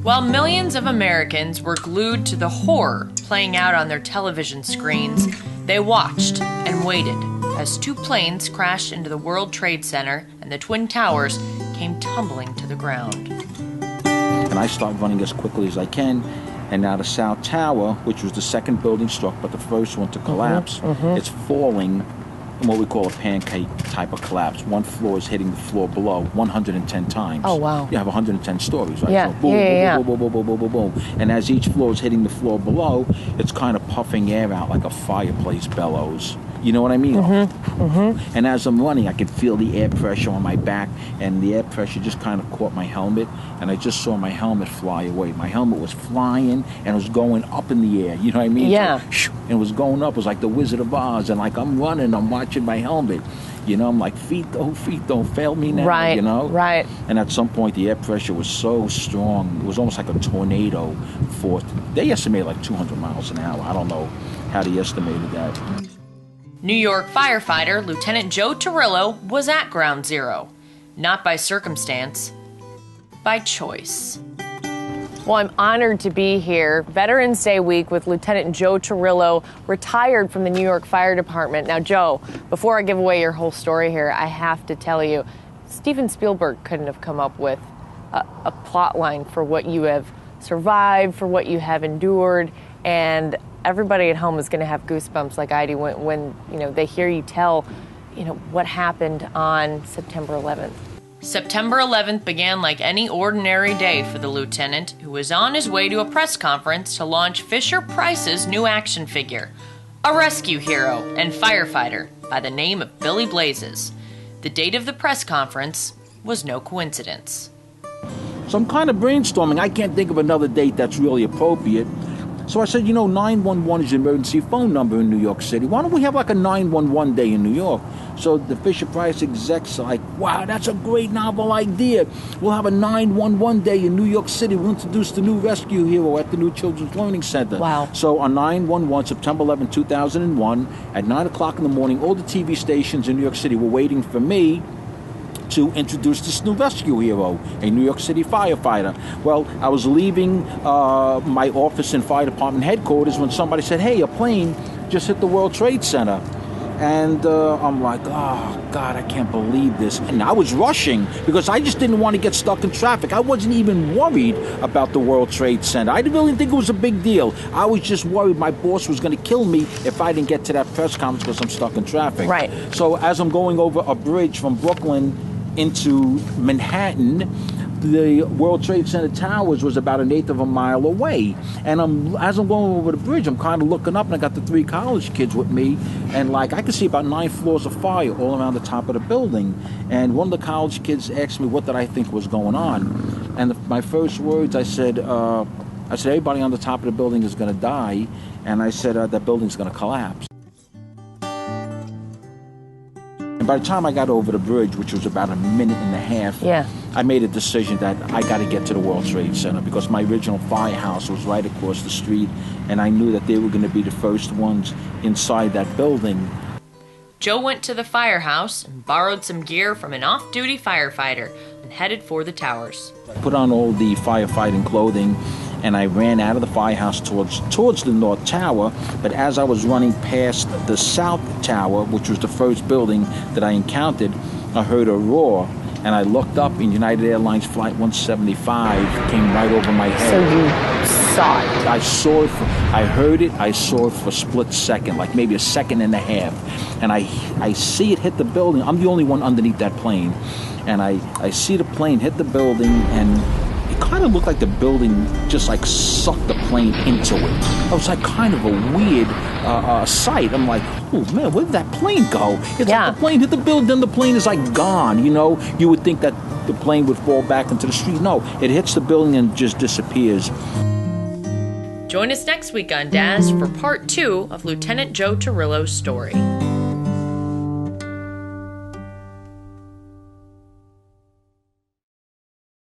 While millions of Americans were glued to the horror playing out on their television screens, they watched and waited as two planes crashed into the World Trade Center and the Twin Towers came tumbling to the ground. And I start running as quickly as I can, and now the South Tower, which was the second building struck but the first one to collapse, it's falling in what we call a pancake type of collapse. One floor is hitting the floor below 110 times. Oh, wow. You have 110 stories, right? Yeah, so boom, yeah. boom, boom, boom, boom, boom, boom, boom, boom. And as each floor is hitting the floor below, it's kind of puffing air out like a fireplace bellows. You know what I mean? And as I'm running, I could feel the air pressure on my back, and the air pressure just kind of caught my helmet, and I just saw my helmet fly away. My helmet was flying, and it was going up in the air. You know what I mean? Yeah. So, and it was going up. It was like the Wizard of Oz, and like I'm running, I'm watching my helmet. You know, I'm like, feet don't fail me now, Right, you know? right. And at some point, the air pressure was so strong, it was almost like a tornado force. They estimated like 200 miles an hour. I don't know how they estimated that. New York firefighter Lieutenant Joe Torrillo was at Ground Zero, not by circumstance, by choice. Well, I'm honored to be here. Veterans Day week with Lieutenant Joe Torrillo, retired from the New York Fire Department. Now, Joe, before I give away your whole story here, I have to tell you, Steven Spielberg couldn't have come up with a plot line for what you have survived, for what you have endured, and everybody at home is going to have goosebumps like I do when they hear you tell, what happened on September 11th. September 11th began like any ordinary day for the lieutenant, who was on his way to a press conference to launch Fisher-Price's new action figure, a rescue hero and firefighter by the name of Billy Blazes. The date of the press conference was no coincidence. So I'm kind of brainstorming. I can't think of another date that's really appropriate. So I said, 911 is the emergency phone number in New York City. Why don't we have like a 911 day in New York? So the Fisher-Price execs are like, wow, that's a great novel idea. We'll have a 911 day in New York City. We'll introduce the new rescue hero at the new Children's Learning Center. Wow. So on 911, September 11, 2001, at 9 o'clock in the morning, all the TV stations in New York City were waiting for me to introduce this new rescue hero, a New York City firefighter. Well, I was leaving my office in fire department headquarters when somebody said, hey, a plane just hit the World Trade Center. And I'm like, oh, God, I can't believe this. And I was rushing because I just didn't want to get stuck in traffic. I wasn't even worried about the World Trade Center. I didn't really think it was a big deal. I was just worried my boss was going to kill me if I didn't get to that press conference because I'm stuck in traffic. Right. So as I'm going over a bridge from Brooklyn into Manhattan, the World Trade Center towers was about 1/8 of a mile away. And as I'm going over the bridge, I'm kind of looking up, and I got the 3 college kids with me, and I could see about 9 floors of fire all around the top of the building. And one of the college kids asked me what did I think was going on. And my first words, I said, everybody on the top of the building is going to die. And I said, that building's going to collapse. And by the time I got over the bridge, which was about a minute and a half, I made a decision that I got to get to the World Trade Center because my original firehouse was right across the street, and I knew that they were going to be the first ones inside that building. Joe went to the firehouse and borrowed some gear from an off-duty firefighter and headed for the towers. I put on all the firefighting clothing, and I ran out of the firehouse towards the North Tower. But as I was running past the South Tower, which was the first building that I encountered, I heard a roar, and I looked up, and United Airlines Flight 175 came right over my head. So you saw it? I saw it. I heard it. I saw it for a split second, like maybe a second and a half. And I see it hit the building. I'm the only one underneath that plane. And I see the plane hit the building, and it kind of looked like the building just sucked the plane into it. It was kind of a weird sight. I'm like, oh man, where did that plane go? It's like the plane hit the building, then the plane is gone. You would think that the plane would fall back into the street. No, it hits the building and just disappears. Join us next week on DAS for part 2 of Lieutenant Joe Torrillo's story.